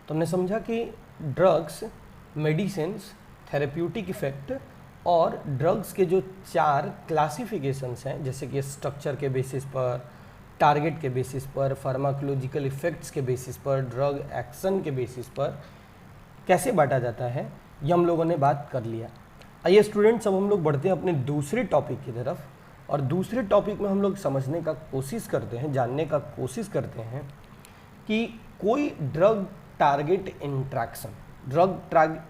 तो हमने समझा कि ड्रग्स, मेडिसिन्स, थेरेप्यूटिक इफेक्ट और ड्रग्स के जो 4 क्लासिफिकेशंस हैं, जैसे कि स्ट्रक्चर के बेसिस पर, टारगेट के बेसिस पर, फार्माकोलॉजिकल इफेक्ट्स के बेसिस पर, ड्रग एक्शन के बेसिस पर कैसे बांटा जाता है, ये हम लोगों ने बात कर लिया। आइए स्टूडेंट्स, अब हम लोग बढ़ते हैं अपने दूसरे टॉपिक की तरफ, और दूसरे टॉपिक में हम लोग समझने का कोशिश करते हैं, जानने का कोशिश करते हैं कि कोई drug target interaction, drug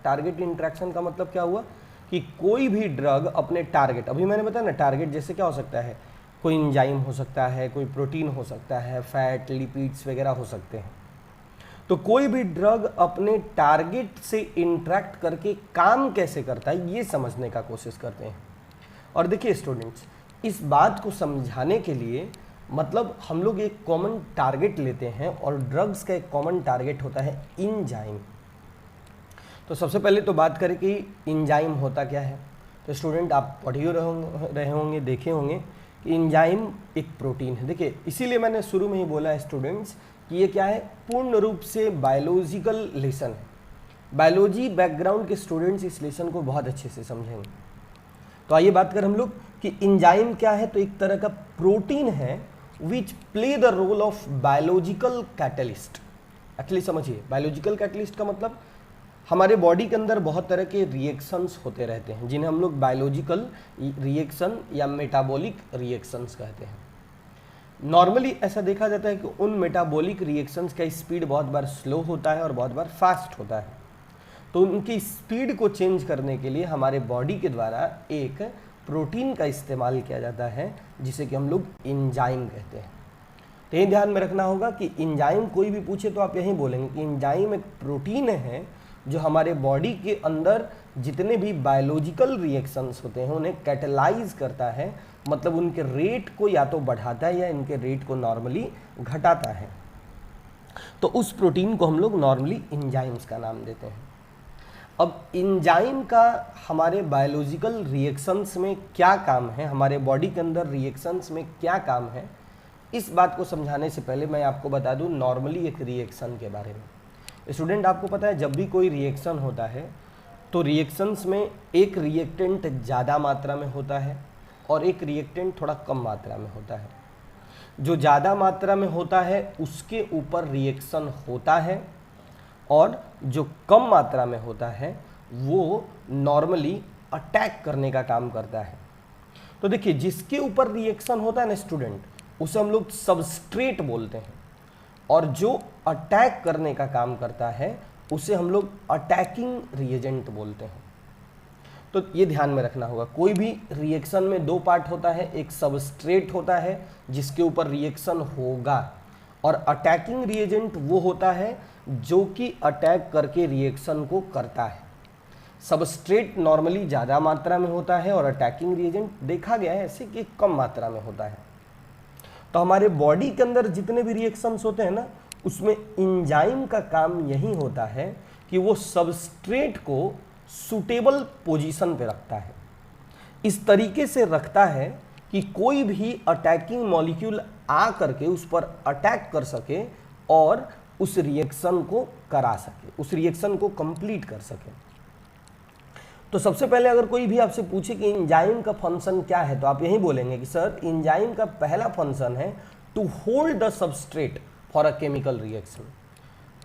target interaction का मतलब क्या हुआ कि कोई भी ड्रग अपने टारगेट, अभी मैंने बताया ना टारगेट जैसे क्या हो सकता है, कोई एंजाइम हो सकता है, कोई प्रोटीन हो सकता है, फैट, लिपिड्स वगैरह हो सकते हैं। तो कोई भी ड्रग अपने टारगेट से इंटरेक्ट करके काम कैसे करता है ये समझने का कोशिश करते हैं। और देखिए स्टूडेंट्स, इस बात को समझाने के लिए मतलब हम लोग एक कॉमन टारगेट लेते हैं, और ड्रग्स का एक कॉमन टारगेट होता है एंजाइम। तो सबसे पहले तो बात करें कि एंजाइम होता क्या है। तो स्टूडेंट आप पढ़ ही रहे होंगे, देखे होंगे कि एंजाइम एक प्रोटीन है। देखिए इसीलिए मैंने शुरू में ही बोला है स्टूडेंट्स कि ये क्या है, पूर्ण रूप से बायोलॉजिकल लेसन है। बायोलॉजी बैकग्राउंड के स्टूडेंट्स इस लेसन को बहुत अच्छे से समझेंगे। तो आइए बात करें हम लोग कि एंजाइम क्या है। तो एक तरह का प्रोटीन है which play the role of biological catalyst. Actually समझिए, बायोलॉजिकल कैटलिस्ट का मतलब हमारे बॉडी के अंदर बहुत तरह के रिएक्शंस होते रहते हैं, जिन्हें हम लोग बायोलॉजिकल रिएक्शन या मेटाबॉलिक रिएक्शंस कहते हैं। नॉर्मली ऐसा देखा जाता है कि उन मेटाबॉलिक रिएक्शंस का स्पीड बहुत बार स्लो होता है और बहुत बार फास्ट होता है। तो उनकी स्पीड को चेंज करने के लिए हमारे बॉडी के द्वारा एक प्रोटीन का इस्तेमाल किया जाता है, जिसे कि हम लोग एंजाइम कहते हैं। तो ये ध्यान में रखना होगा कि एंजाइम कोई भी पूछे तो आप यही बोलेंगे कि एंजाइम एक प्रोटीन है जो हमारे बॉडी के अंदर जितने भी बायोलॉजिकल रिएक्शंस होते हैं उन्हें कैटलाइज करता है, मतलब उनके रेट को या तो बढ़ाता है या इनके रेट को नॉर्मली घटाता है। तो उस प्रोटीन को हम लोग नॉर्मली एंजाइम्स का नाम देते हैं। अब एंजाइम का हमारे बायोलॉजिकल रिएक्शंस में क्या काम है, हमारे बॉडी के अंदर रिएक्शंस में क्या काम है, इस बात को समझाने से पहले मैं आपको बता दूं नॉर्मली एक रिएक्शन के बारे में। स्टूडेंट आपको पता है जब भी कोई रिएक्शन होता है तो रिएक्शंस में एक रिएक्टेंट ज़्यादा मात्रा में होता है और एक रिएक्टेंट थोड़ा कम मात्रा में होता है। जो ज़्यादा मात्रा में होता है उसके ऊपर रिएक्शन होता है, और जो कम मात्रा में होता है वो नॉर्मली अटैक करने का काम करता है। तो देखिए जिसके ऊपर रिएक्शन होता है ना स्टूडेंट, उसे हम लोग सबस्ट्रेट बोलते हैं, और जो अटैक करने का काम करता है उसे हम लोग अटैकिंग रिएजेंट बोलते हैं। तो ये ध्यान में रखना होगा, कोई भी रिएक्शन में 2 पार्ट होता है, एक सबस्ट्रेट होता है जिसके ऊपर रिएक्शन होगा, और अटैकिंग रिएजेंट वो होता है जो कि अटैक करके रिएक्शन को करता है। सबस्ट्रेट नॉर्मली ज़्यादा मात्रा में होता है और अटैकिंग रिएजेंट देखा गया है ऐसे कि कम मात्रा में होता है। तो हमारे बॉडी के अंदर जितने भी रिएक्शंस होते हैं ना, उसमें एंजाइम का काम यही होता है कि वो सबस्ट्रेट को सूटेबल पोजीशन पे रखता है, इस तरीके से रखता है कि कोई भी अटैकिंग मॉलिक्यूल आ करके उस पर अटैक कर सके और उस रिएक्शन को करा सके, उस रिएक्शन को कंप्लीट कर सके। तो सबसे पहले अगर कोई भी आपसे पूछे कि एंजाइम का फंक्शन क्या है, तो आप यही बोलेंगे कि सर एंजाइम का पहला फंक्शन है to hold the substrate for a chemical reaction.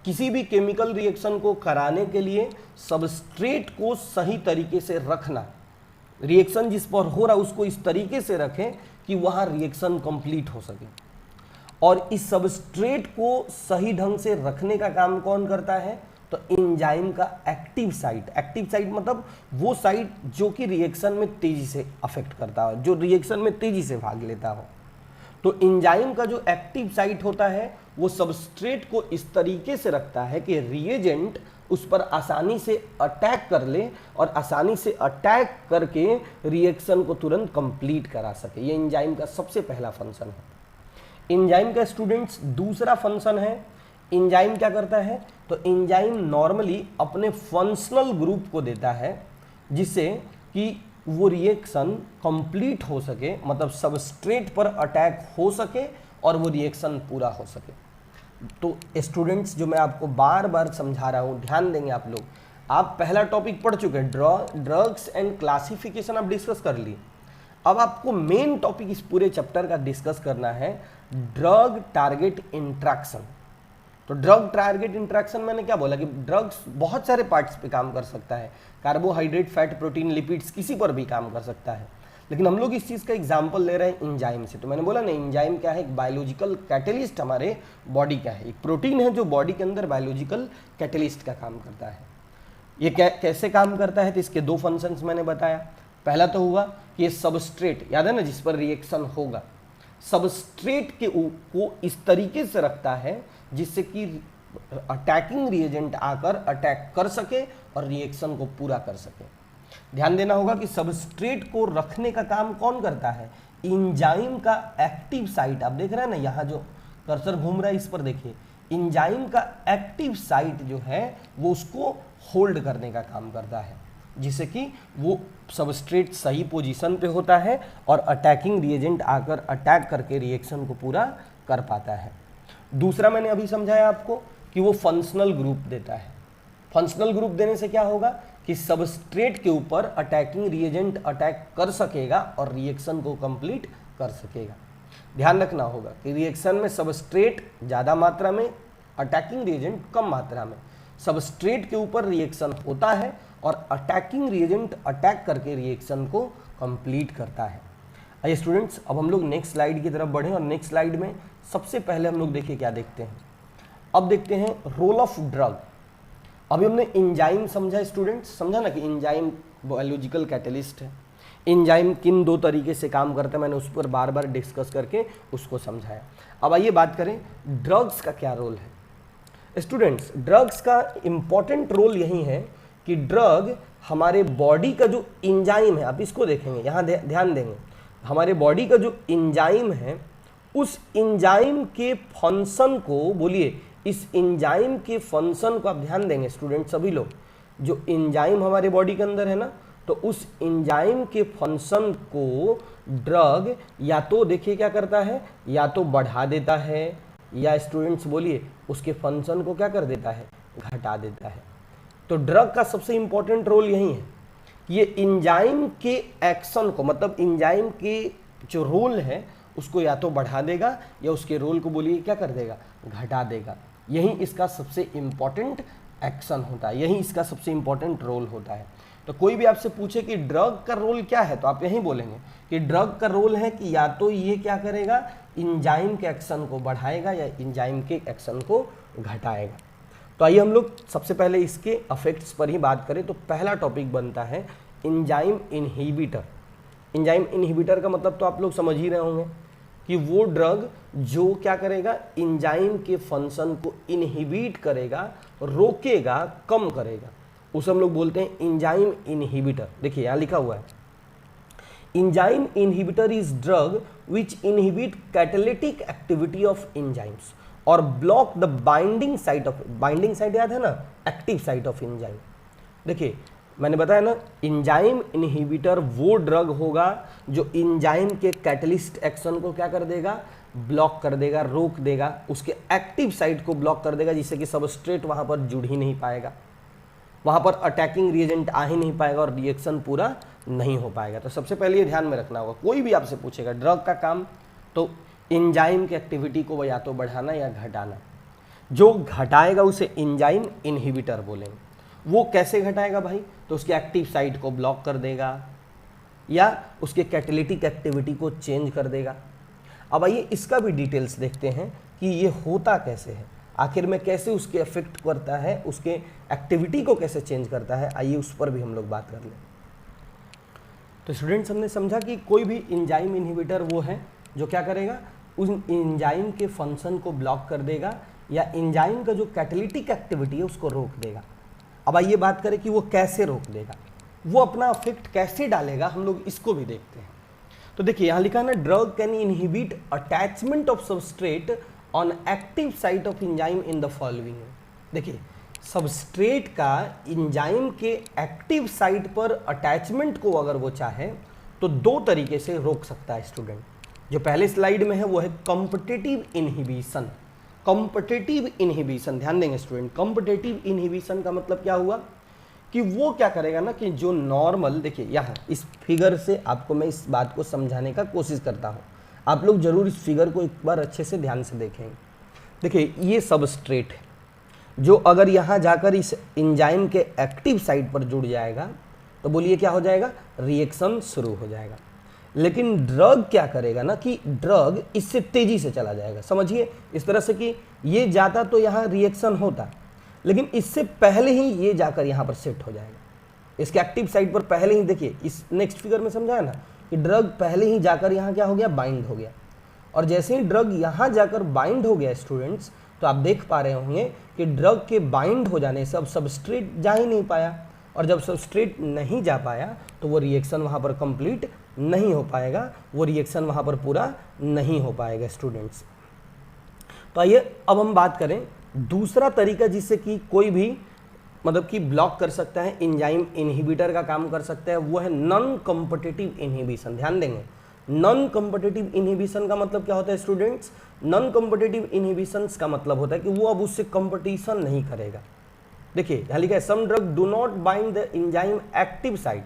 किसी भी केमिकल रिएक्शन को कराने के लिए सबस्ट्रेट को सही तरीके से रखना, रिएक्शन जिस पर हो रहा है उसको इस तरीके से रखें कि वहाँ रिएक्शन कंप्लीट हो सके। और इस सबस्ट्रेट को सही ढंग से रखने का काम कौन करता है, तो एंजाइम का एक्टिव साइट। एक्टिव साइट मतलब वो साइट जो कि रिएक्शन में तेजी से अफेक्ट करता हो, जो रिएक्शन में तेजी से भाग लेता हो। तो एंजाइम का जो एक्टिव साइट होता है वो सबस्ट्रेट को इस तरीके से रखता है कि रिएजेंट उस पर आसानी से अटैक कर ले और आसानी से अटैक करके रिएक्शन को तुरंत कंप्लीट करा सके। ये एंजाइम का सबसे पहला फंक्शन है। एंजाइम का स्टूडेंट्स दूसरा फंक्शन है, एंजाइम क्या करता है, तो एंजाइम नॉर्मली अपने फंक्शनल ग्रुप को देता है जिससे कि वो रिएक्शन कंप्लीट हो सके, मतलब सबस्ट्रेट पर अटैक हो सके और वो रिएक्शन पूरा हो सके। तो स्टूडेंट्स जो मैं आपको बार बार समझा रहा हूँ, ध्यान देंगे आप लोग। आप पहला टॉपिक पढ़ चुके हैं, ड्रग्स एंड क्लासिफिकेशन आप डिस्कस कर लिए। अब आपको मेन टॉपिक इस पूरे चैप्टर का डिस्कस करना है, ड्रग टारगेट इंट्रैक्शन। तो ड्रग टारगेट इंट्रैक्शन मैंने क्या बोला कि ड्रग्स बहुत सारे पार्ट्स पे काम कर सकता है, कार्बोहाइड्रेट, फैट, प्रोटीन, लिपिड्स, किसी पर भी काम कर सकता है। लेकिन हम लोग इस चीज़ का एग्जाम्पल ले रहे हैं इंजाइम से। तो मैंने बोला ना, इंजाइम क्या है, एक बायोलॉजिकल कैटेलिस्ट हमारे बॉडी का है, एक प्रोटीन है जो बॉडी के अंदर बायोलॉजिकल कैटेलिस्ट का काम करता है। ये कैसे काम करता है, तो इसके दो फंक्शंस मैंने बताया। पहला तो हुआ कि ये सबस्ट्रेट, याद है ना, जिस पर रिएक्शन होगा, सबस्ट्रेट को इस तरीके से रखता है जिससे कि अटैकिंग रिएजेंट आकर अटैक कर सके और रिएक्शन को पूरा कर सके। ध्यान देना होगा कि सबस्ट्रेट को रखने का काम कौन करता है, इंजाइम का एक्टिव साइट। आप देख रहे हैं ना, यहाँ जो कर्सर घूम रहा है इस पर देखिए, इंजाइम का एक्टिव साइट जो है वो उसको होल्ड करने का काम करता है, जिससे कि वो सबस्ट्रेट सही पोजीशन पे होता है और अटैकिंग रिएजेंट आकर अटैक करके रिएक्शन को पूरा कर पाता है। दूसरा मैंने अभी समझाया आपको कि वो फंक्शनल ग्रुप देता है। फंक्शनल ग्रुप देने से क्या होगा कि सबस्ट्रेट के ऊपर अटैकिंग रिएजेंट अटैक कर सकेगा और रिएक्शन को कंप्लीट कर सकेगा। ध्यान रखना होगा कि रिएक्शन में सबस्ट्रेट ज़्यादा मात्रा में, अटैकिंग रिएजेंट कम मात्रा में। सबस्ट्रेट के ऊपर रिएक्शन होता है और अटैकिंग रिएजेंट अटैक करके रिएक्शन को कंप्लीट करता है। आइए स्टूडेंट्स, अब हम लोग नेक्स्ट स्लाइड की तरफ बढ़ें और नेक्स्ट स्लाइड में सबसे पहले हम लोग देखिए क्या देखते हैं। अब देखते हैं रोल ऑफ ड्रग। अभी हमने इंजाइम समझा स्टूडेंट्स, समझा ना कि इंजाइम बायोलॉजिकल कैटलिस्ट है। इंजाइम किन दो तरीके से काम करता है मैंने उस पर बार बार डिस्कस करके उसको समझाया। अब आइए बात करें ड्रग्स का क्या रोल है। स्टूडेंट्स, ड्रग्स का इंपॉर्टेंट रोल यही है कि ड्रग हमारे बॉडी का जो इंजाइम है, आप इसको देखेंगे, यहाँ ध्यान देंगे, हमारे बॉडी का जो इंजाइम है उस इंजाइम के फंक्शन को, बोलिए, इस इंजाइम के फंक्शन को आप ध्यान देंगे स्टूडेंट सभी लोग। जो इंजाइम हमारे बॉडी के अंदर है ना, तो उस इंजाइम के फंक्शन को ड्रग या तो देखिए क्या करता है, या तो बढ़ा देता है, या स्टूडेंट्स बोलिए उसके फंक्शन को क्या कर देता है, घटा देता है। तो ड्रग का सबसे इंपॉर्टेंट रोल यही है, ये इंजाइम के एक्शन को, मतलब इंजाइम के जो रोल है उसको या तो बढ़ा देगा या उसके रोल को बोलिए क्या कर देगा, घटा देगा। यही इसका सबसे इंपॉर्टेंट एक्शन होता है, यही इसका सबसे इंपॉर्टेंट रोल होता है। तो कोई भी आपसे पूछे कि ड्रग का रोल क्या है, तो आप यही बोलेंगे कि ड्रग का रोल है कि या तो ये क्या करेगा, इंजाइम के एक्शन को बढ़ाएगा या इंजाइम के एक्शन को घटाएगा। तो आइए हम लोग सबसे पहले इसके इफेक्ट्स पर ही बात करें। तो पहला टॉपिक बनता है इंजाइम इनहिबिटर। इंजाइम इनहिबिटर का मतलब तो आप लोग समझ ही रहे होंगे कि वो ड्रग जो क्या करेगा, इंजाइम के फंक्शन को इनहिबिट करेगा, रोकेगा, कम करेगा, उसे हम लोग बोलते हैं इंजाइम इनहिबिटर। देखिए यहाँ लिखा हुआ है, enzyme inhibitor is drug which inhibit catalytic activity of enzymes और block the binding site of, binding site याद है ना, एक्टिव साइट ऑफ इंजाइम। देखिए मैंने बताया ना, इंजाइम इनहिबिटर वो ड्रग होगा जो इंजाइम के कैटलिस्ट एक्शन को क्या कर देगा, ब्लॉक कर देगा, रोक देगा, उसके एक्टिव साइट को ब्लॉक कर देगा, जिससे कि सबस्ट्रेट वहां पर जुड़ ही नहीं पाएगा, वहां पर अटैकिंग रिएजेंट आ ही नहीं पाएगा और रिएक्शन पूरा नहीं हो पाएगा। तो सबसे पहले ये ध्यान में रखना होगा, कोई भी आपसे पूछेगा ड्रग का काम, तो इंजाइम की एक्टिविटी को या तो बढ़ाना या घटाना। जो घटाएगा उसे इंजाइम इनहिबिटर बोलेंगे। वो कैसे घटाएगा भाई, तो उसके एक्टिव साइट को ब्लॉक कर देगा या उसके कैटालिटिक एक्टिविटी को चेंज कर देगा। अब आइए इसका भी डिटेल्स देखते हैं कि ये होता कैसे है, आखिर में कैसे उसके इफेक्ट करता है, उसके एक्टिविटी को कैसे चेंज करता है। आइए उस पर भी हम लोग बात कर लें। तो स्टूडेंट्स, हमने समझा कि कोई भी इंजाइम इनहिबिटर वो है जो क्या करेगा, उस इंजाइम के फंक्शन को ब्लॉक कर देगा या इंजाइम का जो कैटालिटिक एक्टिविटी है उसको रोक देगा। अब आइए बात करें कि वो कैसे रोक देगा, वो अपना इफेक्ट कैसे डालेगा, हम लोग इसको भी देखते हैं। तो देखिए यहाँ लिखा है ना, drug can inhibit attachment of substrate on active site of enzyme in the following. देखिए सबस्ट्रेट का इंजाइम के एक्टिव साइट पर अटैचमेंट को अगर वो चाहे तो दो तरीके से रोक सकता है स्टूडेंट। जो पहले स्लाइड में है वो है कॉम्पिटिटिव इनहिबिशन। कॉम्पिटिटिव इनहिबिशन, ध्यान देंगे स्टूडेंट, कॉम्पिटिटिव इनहिबिशन का मतलब क्या हुआ कि वो क्या करेगा ना कि जो नॉर्मल, देखिए यहाँ इस फिगर से आपको मैं इस बात को समझाने का कोशिश करता हूँ, आप लोग जरूर इस फिगर को एक बार अच्छे से ध्यान से देखेंगे। देखिए ये सबस्ट्रेट है जो अगर यहाँ जाकर इस एंजाइम के एक्टिव साइट पर जुड़ जाएगा तो बोलिए क्या हो जाएगा, रिएक्शन शुरू हो जाएगा। लेकिन ड्रग क्या करेगा ना कि ड्रग इससे तेजी से चला जाएगा, समझिए इस तरह से कि ये जाता तो यहाँ रिएक्शन होता, लेकिन इससे पहले ही ये जाकर यहाँ पर सेट हो जाएगा इसके एक्टिव साइट पर पहले ही। देखिए इस नेक्स्ट फिगर में समझाया ना कि ड्रग पहले ही जाकर यहाँ क्या हो गया, बाइंड हो गया। और जैसे ही ड्रग यहाँ जाकर बाइंड हो गया स्टूडेंट्स, तो आप देख पा रहे होंगे कि ड्रग के बाइंड हो जाने से अब सबस्ट्रेट जा ही नहीं पाया, और जब सबस्ट्रेट नहीं जा पाया तो वो रिएक्शन वहाँ पर कंप्लीट नहीं हो पाएगा, वो रिएक्शन वहाँ पर पूरा नहीं हो पाएगा स्टूडेंट्स। तो आइए अब हम बात करें दूसरा तरीका जिससे कि कोई भी मतलब कि ब्लॉक कर सकता है, एंजाइम इनहिबिटर का काम कर सकता है, वो है नॉन कॉम्पिटिटिव इनहिबिशन। ध्यान देंगे, नॉन कॉम्पिटिटिव इनहिबिशन का मतलब क्या होता है स्टूडेंट्स, नॉन कॉम्पिटिटिव इनहिबिशन का मतलब होता है कि वो अब उससे कंपटीशन नहीं करेगा। देखिए यहाँ लिखा है some drug do not bind the enzyme active site,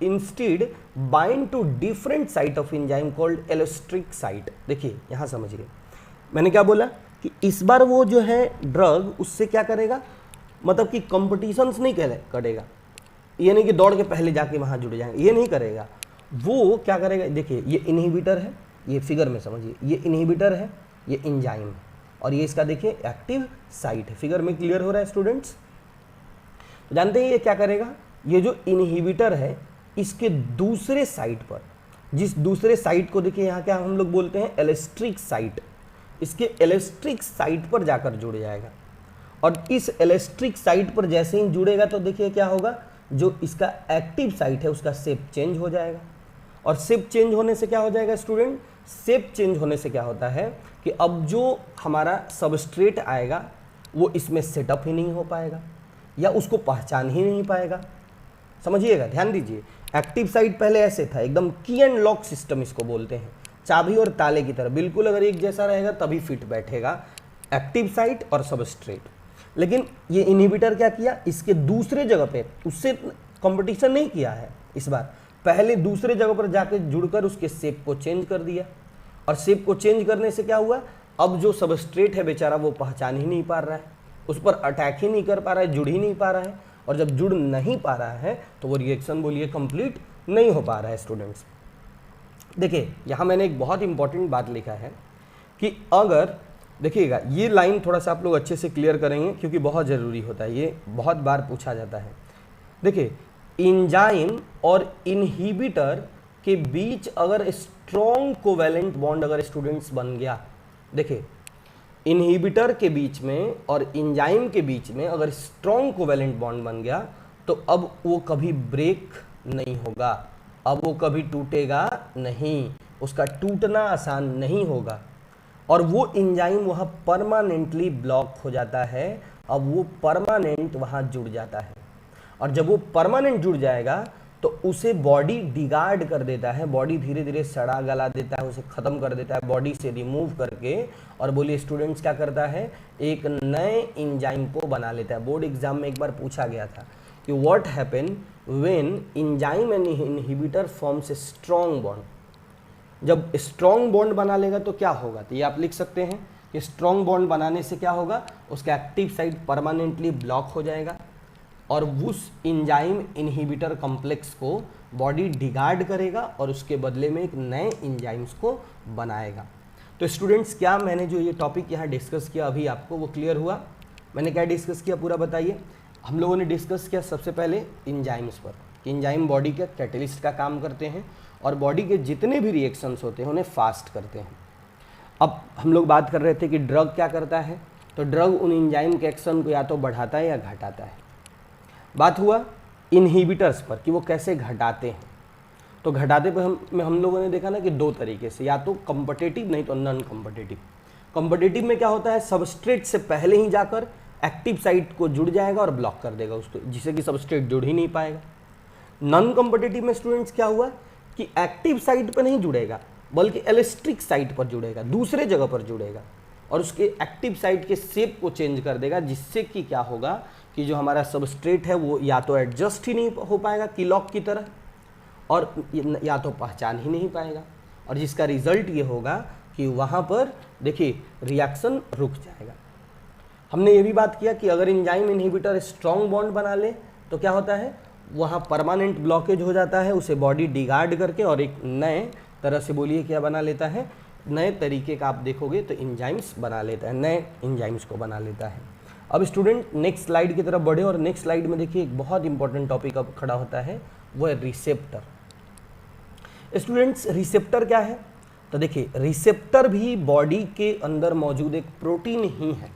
instead bind to different site of enzyme called allosteric site. देखिए यहाँ समझिए मैंने क्या बोला कि इस बार वो जो है ड्रग उससे क्या करेगा, मतलब कि कंपटीशंस नहीं करेगा, ये नहीं कि दौड़ के पहले जाके वहाँ जुड़ जाएंगे, ये नहीं करेगा। वो क्या करेगा, देखिए ये इनहिबिटर है, ये फिगर में समझिए, ये इनहिबिटर है, ये एंजाइम है, और ये इसका देखिए एक्टिव साइट है। फिगर में क्लियर हो रहा है स्टूडेंट्स। जानते हैं ये क्या करेगा, ये जो इनहिबिटर है इसके दूसरे साइट पर, जिस दूसरे साइट को देखिए यहाँ क्या हम लोग बोलते हैं, एलोस्ट्रिक साइट, इसके एलोस्ट्रिक साइट पर जाकर जुड़ जाएगा। और इस एलोस्ट्रिक साइट पर जैसे ही जुड़ेगा तो देखिए क्या होगा, जो इसका एक्टिव साइट है उसका शेप चेंज हो जाएगा। और शेप चेंज होने से क्या हो जाएगा स्टूडेंट, शेप चेंज होने से क्या होता है कि अब जो हमारा सबस्ट्रेट आएगा वो इसमें सेटअप ही नहीं हो पाएगा या उसको पहचान ही नहीं पाएगा। समझिएगा, ध्यान दीजिए, एक्टिव साइट पहले ऐसे था, एकदम की एंड लॉक सिस्टम इसको बोलते हैं, चाबी और ताले की तरह, बिल्कुल अगर एक जैसा रहेगा तभी फिट बैठेगा एक्टिव साइट और सबस्ट्रेट। लेकिन ये इनहिबिटर क्या किया, इसके दूसरे जगह पे उससे कंपटीशन नहीं किया है, इस बार पहले दूसरे जगह पर जाके जुड़कर उसके शेप को चेंज कर दिया। और शेप को चेंज करने से क्या हुआ, अब जो सबस्ट्रेट है बेचारा वो पहचान ही नहीं पा रहा है, उस पर अटैक ही नहीं कर पा रहा है, जुड़ ही नहीं पा रहा है। और जब जुड़ नहीं पा रहा है तो वो रिएक्शन बोलिए कंप्लीट नहीं हो पा रहा है स्टूडेंट्स। देखिए यहाँ मैंने एक बहुत इंपॉर्टेंट बात लिखा है कि अगर देखिएगा, ये लाइन थोड़ा सा आप लोग अच्छे से क्लियर करेंगे क्योंकि बहुत ज़रूरी होता है, ये बहुत बार पूछा जाता है। देखिए एंजाइम और इनहिबिटर के बीच अगर स्ट्रॉन्ग कोवेलेंट बॉन्ड अगर स्टूडेंट्स बन गया, देखिए इनहिबिटर के बीच में और एंजाइम के बीच में अगर स्ट्रॉन्ग कोवेलेंट बॉन्ड बन गया तो अब वो कभी ब्रेक नहीं होगा, अब वो कभी टूटेगा नहीं, उसका टूटना आसान नहीं होगा और वो एंजाइम वहाँ परमानेंटली ब्लॉक हो जाता है। अब वो परमानेंट वहाँ जुड़ जाता है और जब वो परमानेंट जुड़ जाएगा तो उसे बॉडी डिगार्ड कर देता है, बॉडी धीरे धीरे सड़ा गला देता है, उसे ख़त्म कर देता है बॉडी से रिमूव करके। और बोलिए स्टूडेंट्स क्या करता है, एक नए एंजाइम को बना लेता है। बोर्ड एग्जाम में एक बार पूछा गया था कि what happen when enzyme and inhibitor forms a strong bond. जब स्ट्रॉन्ग बॉन्ड बना लेगा तो क्या होगा, तो ये आप लिख सकते हैं कि स्ट्रॉन्ग बॉन्ड बनाने से क्या होगा, उसका एक्टिव साइट परमानेंटली ब्लॉक हो जाएगा और उस एंजाइम इनहिबिटर कॉम्प्लेक्स को बॉडी डिगार्ड करेगा और उसके बदले में एक नए एंजाइम्स को बनाएगा। तो स्टूडेंट्स क्या मैंने जो ये टॉपिक यहाँ डिस्कस किया अभी आपको वो क्लियर हुआ, मैंने क्या डिस्कस किया पूरा बताइए। हम लोगों ने डिस्कस किया सबसे पहले एंजाइम्स पर कि एंजाइम बॉडी के कैटलिस्ट का काम करते हैं और बॉडी के जितने भी रिएक्शंस होते हैं उन्हें फास्ट करते हैं। अब हम लोग बात कर रहे थे कि ड्रग क्या करता है, तो ड्रग उन एंजाइम के एक्शन को या तो बढ़ाता है या घटाता है। बात हुआ इनहिबिटर्स पर कि वो कैसे घटाते हैं, तो घटाते पे हम लोगों ने देखा ना कि दो तरीके से, या तो कॉम्पिटिटिव नहीं तो नॉन कॉम्पिटिटिव। कॉम्पिटिटिव में क्या होता है, सबस्ट्रेट से पहले ही जाकर एक्टिव साइट को जुड़ जाएगा और ब्लॉक कर देगा उसको, जिससे कि सबस्ट्रेट जुड़ ही नहीं पाएगा। नॉन कॉम्पिटिटिव में स्टूडेंट्स क्या हुआ कि एक्टिव साइट पर नहीं जुड़ेगा बल्कि एलोस्ट्रिक साइट पर जुड़ेगा, दूसरे जगह पर जुड़ेगा। और उसके एक्टिव साइट के शेप को चेंज कर देगा, जिससे कि क्या होगा कि जो हमारा सबस्ट्रेट है वो या तो एडजस्ट ही नहीं हो पाएगा की लॉक की तरह, और या तो पहचान ही नहीं पाएगा, और जिसका रिजल्ट ये होगा कि वहाँ पर देखिए रिएक्शन रुक जाएगा। हमने ये भी बात किया कि अगर एंजाइम इनहिबिटर स्ट्रॉन्ग बॉन्ड बना ले तो क्या होता है, वहाँ परमानेंट ब्लॉकेज हो जाता है, उसे बॉडी डिगार्ड करके और एक नए तरह से बोलिए क्या बना लेता है, नए तरीके का आप देखोगे तो एंजाइम्स बना लेता है, नए एंजाइम्स को बना लेता है। अब स्टूडेंट नेक्स्ट स्लाइड की तरफ बढ़े और नेक्स्ट स्लाइड में देखिए एक बहुत इंपॉर्टेंट टॉपिक अब खड़ा होता है, वो है रिसेप्टर। स्टूडेंट्स रिसेप्टर क्या है, तो देखिए रिसेप्टर भी बॉडी के अंदर मौजूद एक प्रोटीन ही है।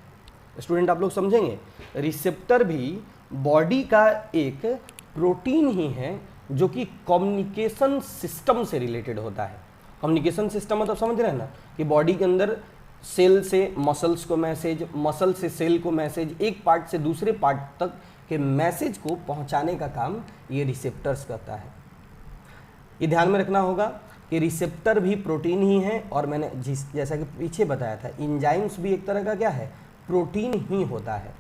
स्टूडेंट आप लोग समझेंगे, रिसेप्टर भी बॉडी का एक प्रोटीन ही है जो कि कम्युनिकेशन सिस्टम से रिलेटेड होता है। कम्युनिकेशन सिस्टम मतलब समझ रहे हैं ना, कि बॉडी के अंदर सेल से मसल्स को मैसेज, मसल से सेल को मैसेज, एक पार्ट से दूसरे पार्ट तक के मैसेज को पहुंचाने का काम ये रिसेप्टर्स करता है। ये ध्यान में रखना होगा कि रिसेप्टर भी प्रोटीन ही है, और मैंने जैसा कि पीछे बताया था एंजाइम्स भी एक तरह का क्या है, प्रोटीन ही होता है।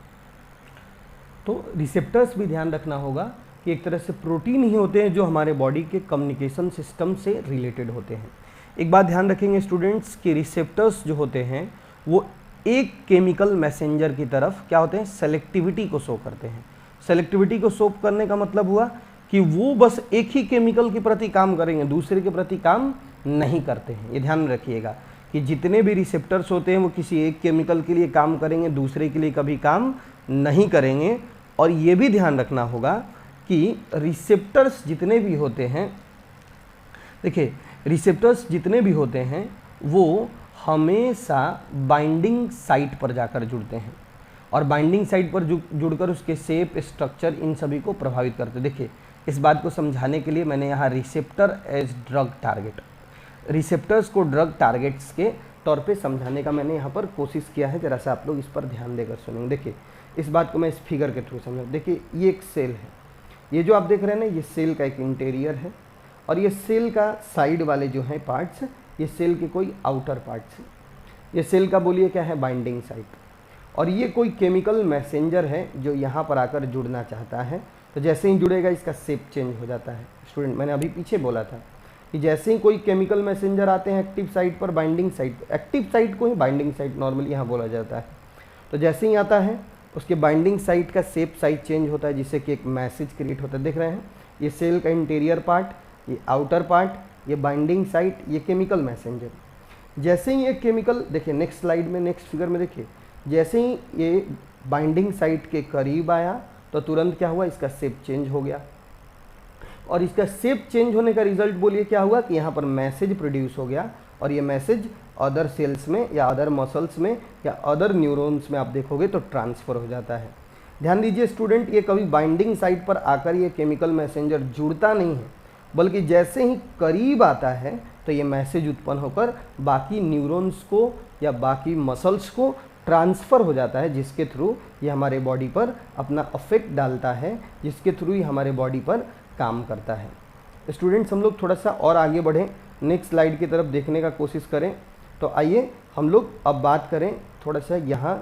तो रिसेप्टर्स भी ध्यान रखना होगा कि एक तरह से प्रोटीन ही होते हैं जो हमारे बॉडी के कम्युनिकेशन सिस्टम से रिलेटेड होते हैं। एक बात ध्यान रखेंगे स्टूडेंट्स कि रिसेप्टर्स जो होते हैं वो एक केमिकल मैसेंजर की तरफ क्या होते हैं, सेलेक्टिविटी को शो करते हैं। सेलेक्टिविटी को शो करने का मतलब हुआ कि वो बस एक ही केमिकल के प्रति काम करेंगे, दूसरे के प्रति काम नहीं करते हैं। ये ध्यान रखिएगा कि जितने भी रिसेप्टर्स होते हैं वो किसी एक केमिकल के लिए काम करेंगे, दूसरे के लिए कभी काम नहीं करेंगे। और ये भी ध्यान रखना होगा कि रिसेप्टर्स जितने भी होते हैं, देखिए रिसेप्टर्स जितने भी होते हैं वो हमेशा बाइंडिंग साइट पर जाकर जुड़ते हैं, और बाइंडिंग साइट पर जुड़कर उसके शेप, स्ट्रक्चर, इन सभी को प्रभावित करते हैं। देखिए इस बात को समझाने के लिए मैंने यहाँ receptor as drug target, receptors को ड्रग टारगेट्स के तौर पे समझाने का मैंने यहाँ पर कोशिश किया है। जरा सा आप लोग इस पर ध्यान देकर सुनेंगे। देखिए इस बात को मैं इस फिगर के थ्रू समझा। देखिए ये एक सेल है, ये जो आप देख रहे हैं ना, ये सेल का एक इंटीरियर है, और ये सेल का साइड वाले जो हैं पार्ट्स, ये सेल के कोई आउटर पार्ट्स हैं। ये सेल का बोलिए क्या है, बाइंडिंग साइट, और ये कोई केमिकल मैसेंजर है जो यहाँ पर आकर जुड़ना चाहता है। तो जैसे ही जुड़ेगा इसका शेप चेंज हो जाता है। स्टूडेंट मैंने अभी पीछे बोला था कि जैसे ही कोई केमिकल मैसेंजर आते हैं एक्टिव साइट पर, बाइंडिंग साइट, एक्टिव साइट को ही बाइंडिंग साइट नॉर्मली यहाँ बोला जाता है। तो जैसे ही आता है उसके बाइंडिंग साइट का शेप साइज चेंज होता है, जिससे कि एक मैसेज क्रिएट होता है। देख रहे हैं ये सेल का इंटीरियर पार्ट, ये आउटर पार्ट, ये बाइंडिंग साइट, ये केमिकल मैसेंजर। जैसे ही ये केमिकल, देखिए नेक्स्ट स्लाइड में, नेक्स्ट फिगर में देखिए, जैसे ही ये बाइंडिंग साइट के करीब आया तो तुरंत क्या हुआ, इसका शेप चेंज हो गया, और इसका शेप चेंज होने का रिजल्ट बोलिए क्या हुआ कि यहाँ पर मैसेज प्रोड्यूस हो गया, और ये मैसेज अदर सेल्स में या अदर मसल्स में या अदर न्यूरॉन्स में आप देखोगे तो ट्रांसफ़र हो जाता है। ध्यान दीजिए स्टूडेंट, ये कभी बाइंडिंग साइट पर आकर ये केमिकल मैसेंजर जुड़ता नहीं है, बल्कि जैसे ही करीब आता है तो ये मैसेज उत्पन्न होकर बाकी न्यूरॉन्स को या बाकी मसल्स को ट्रांसफ़र हो जाता है, जिसके थ्रू ये हमारे बॉडी पर अपना अफेक्ट डालता है, जिसके थ्रू ही हमारे बॉडी पर काम करता है। स्टूडेंट्स हम लोग थोड़ा सा और आगे बढ़ें, नेक्स्ट स्लाइड की तरफ देखने का कोशिश करें। तो आइए हम लोग अब बात करें थोड़ा सा यहाँ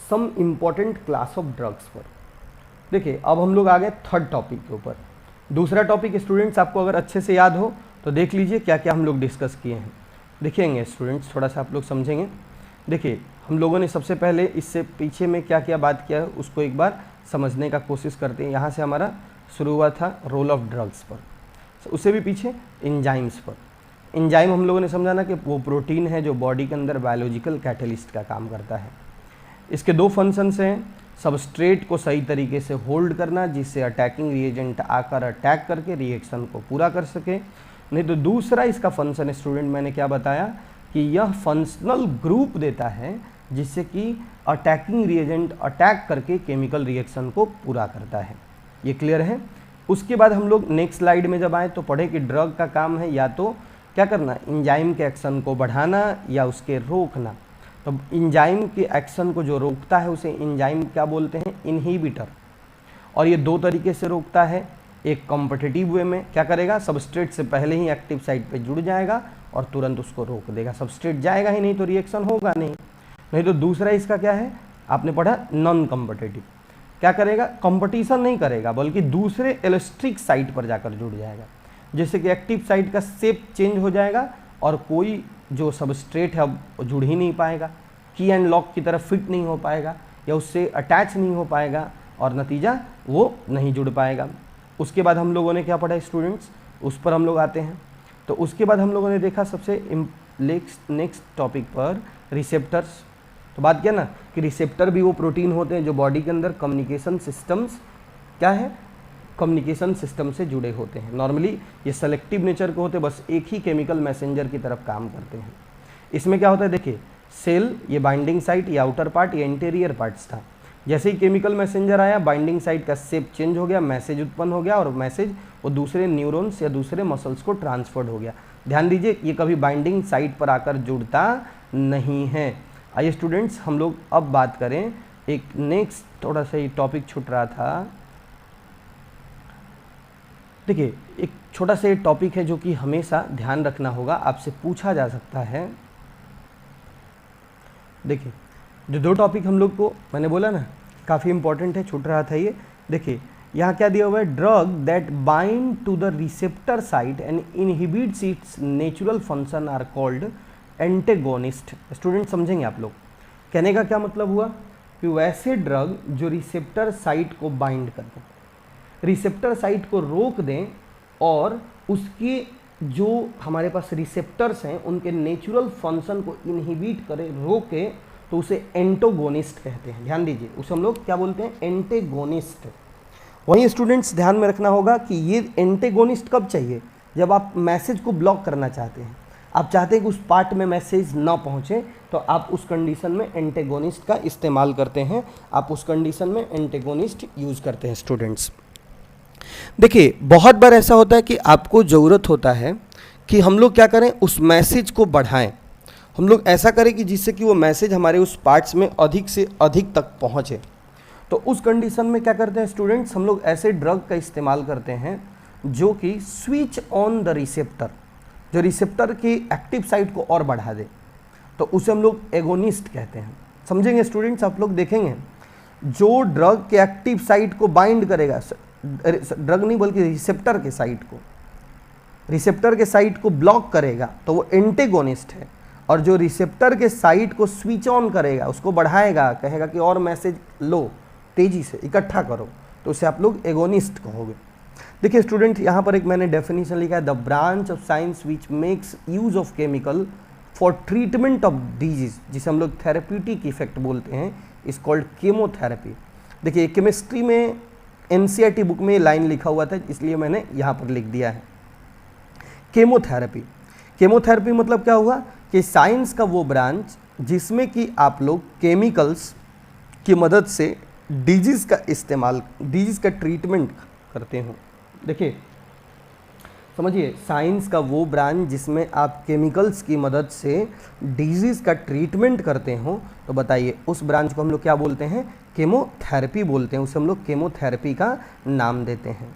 some important class of drugs पर। देखिए अब हम लोग आ गए थर्ड टॉपिक के ऊपर। दूसरा टॉपिक स्टूडेंट्स आपको अगर अच्छे से याद हो तो देख लीजिए क्या क्या हम लोग डिस्कस किए हैं। देखेंगे स्टूडेंट्स, थोड़ा सा आप लोग समझेंगे। देखिए हम लोगों ने सबसे पहले इससे पीछे में क्या क्या बात किया है उसको एक बार समझने का कोशिश करते हैं। यहाँ से हमारा शुरू हुआ था रोल ऑफ ड्रग्स पर, उससे भी पीछे एंजाइम्स पर। एंजाइम हम लोगों ने समझा ना कि वो प्रोटीन है जो बॉडी के अंदर बायोलॉजिकल कैटलिस्ट का काम करता है। इसके दो फंक्शंस हैं, सबस्ट्रेट को सही तरीके से होल्ड करना जिससे अटैकिंग रिएजेंट आकर अटैक करके रिएक्शन को पूरा कर सके, नहीं तो दूसरा इसका फंक्शन स्टूडेंट मैंने क्या बताया कि यह फंक्शनल ग्रुप देता है जिससे कि अटैकिंग रिएजेंट अटैक करके केमिकल रिएक्शन को पूरा करता है। ये क्लियर है। उसके बाद हम लोग नेक्स्ट स्लाइड में जब आए तो पढ़े कि ड्रग का काम है या तो क्या करना, एंजाइम के एक्शन को बढ़ाना या उसके रोकना। तो एंजाइम के एक्शन को जो रोकता है उसे एंजाइम क्या बोलते हैं, इनहिबिटर। और ये दो तरीके से रोकता है, एक कॉम्पिटिटिव वे में क्या करेगा, सबस्ट्रेट से पहले ही एक्टिव साइट पे जुड़ जाएगा और तुरंत उसको रोक देगा। सबस्ट्रेट जाएगा ही नहीं तो रिएक्शन होगा नहीं। नहीं तो दूसरा इसका क्या है, आपने पढ़ा नॉन कॉम्पिटिटिव, क्या करेगा, कंपटीशन नहीं करेगा बल्कि दूसरे एलोस्ट्रिक साइट पर जाकर जुड़ जाएगा। जैसे कि एक्टिव साइट का शेप चेंज हो जाएगा और कोई जो सबस्ट्रेट है वो जुड़ ही नहीं पाएगा, की एंड लॉक की तरह फिट नहीं हो पाएगा या उससे अटैच नहीं हो पाएगा और नतीजा वो नहीं जुड़ पाएगा। उसके बाद हम लोगों ने क्या पढ़ा स्टूडेंट्स, उस पर हम लोग आते हैं। तो उसके बाद हम लोगों ने देखा सबसे नेक्स्ट टॉपिक पर रिसेप्टर्स। तो बात क्या ना कि रिसेप्टर भी वो प्रोटीन होते हैं जो बॉडी के अंदर कम्युनिकेशन सिस्टम्स क्या है, कम्युनिकेशन सिस्टम से जुड़े होते हैं। नॉर्मली ये सेलेक्टिव नेचर के होते हैं, बस एक ही केमिकल मैसेंजर की तरफ काम करते हैं। इसमें क्या होता है, देखिए सेल, ये बाइंडिंग साइट, ये आउटर पार्ट, ये इंटीरियर पार्ट्स था। जैसे ही केमिकल मैसेंजर आया, बाइंडिंग साइट का शेप चेंज हो गया, मैसेज उत्पन्न हो गया और मैसेज वो दूसरे न्यूरॉन्स या दूसरे मसल्स को ट्रांसफर्ड हो गया। ध्यान दीजिए ये कभी बाइंडिंग साइट पर आकर जुड़ता नहीं है। आइए स्टूडेंट्स हम लोग अब बात करें एक नेक्स्ट, थोड़ा सा ये टॉपिक छूट रहा था। देखिए एक छोटा सा ये टॉपिक है जो कि हमेशा ध्यान रखना होगा, आपसे पूछा जा सकता है। देखिए जो दो टॉपिक हम लोग को मैंने बोला ना काफ़ी इंपॉर्टेंट है, छूट रहा था ये। देखिए यहाँ क्या दिया हुआ है, drug that bind to the receptor site and inhibits its natural function are called antagonist. Student समझेंगे आप लोग, कहने का क्या मतलब हुआ कि वैसे ड्रग जो रिसेप्टर साइट को बाइंड कर दें, रिसेप्टर साइट को रोक दें और उसके जो हमारे पास रिसेप्टर्स हैं उनके नेचुरल फंक्शन को इनहिबिट करे, रोके, तो उसे एंटोगोनिस्ट कहते हैं। ध्यान दीजिए उसे हम लोग क्या बोलते हैं, एंटेगोनिस्ट। वहीं स्टूडेंट्स ध्यान में रखना होगा कि ये एंटेगोनिस्ट कब चाहिए, जब आप मैसेज को ब्लॉक करना चाहते हैं, आप चाहते हैं कि उस पार्ट में मैसेज ना पहुंचे, तो आप उस कंडीशन में एंटेगोनिस्ट का इस्तेमाल करते हैं, आप उस कंडीशन में एंटेगोनिस्ट यूज़ करते हैं स्टूडेंट्स। देखिए बहुत बार ऐसा होता है कि आपको ज़रूरत होता है कि हम लोग क्या करें, उस मैसेज को बढ़ाएं, हम लोग ऐसा करें कि जिससे कि वो मैसेज हमारे उस पार्ट्स में अधिक से अधिक तक पहुंचे। तो उस कंडीशन में क्या करते हैं स्टूडेंट्स, हम लोग ऐसे ड्रग का इस्तेमाल करते हैं जो कि स्विच ऑन द रिसेप्टर, जो रिसेप्टर की एक्टिव साइट को और बढ़ा दे, तो उसे हम लोग एगोनिस्ट कहते हैं। समझेंगे स्टूडेंट्स, आप लोग देखेंगे जो ड्रग के एक्टिव साइट को बाइंड करेगा, ड्रग नहीं बल्कि रिसेप्टर के साइट को, रिसेप्टर के साइट को ब्लॉक करेगा तो वो एंटेगोनिस्ट है, और जो रिसेप्टर के साइट को स्विच ऑन करेगा, उसको बढ़ाएगा, कहेगा कि और मैसेज लो, तेजी से इकट्ठा करो, तो उसे आप लोग एगोनिस्ट कहोगे। देखिए स्टूडेंट यहाँ पर एक मैंने डेफिनेशन लिखा है, the branch of science which makes use of chemical for treatment of disease, जिसे हम लोग थेरेप्यूटिक इफेक्ट बोलते हैं, इज कॉल्ड केमोथेरेपी। देखिए केमिस्ट्री में एनसीईआरटी बुक में लाइन लिखा हुआ था, इसलिए मैंने यहाँ पर लिख दिया है केमोथेरेपी। केमोथेरेपी मतलब क्या हुआ कि साइंस का वो ब्रांच जिसमें कि आप लोग केमिकल्स की मदद से डिजीज़ का इस्तेमाल, डिजीज़ का ट्रीटमेंट करते हो। देखिए समझिए, साइंस का वो ब्रांच जिसमें आप केमिकल्स की मदद से डिजीज़ का ट्रीटमेंट करते हो, तो बताइए उस ब्रांच को हम लोग क्या बोलते हैं, केमोथेरेपी बोलते हैं, उसे हम लोग केमोथेरेपी का नाम देते हैं।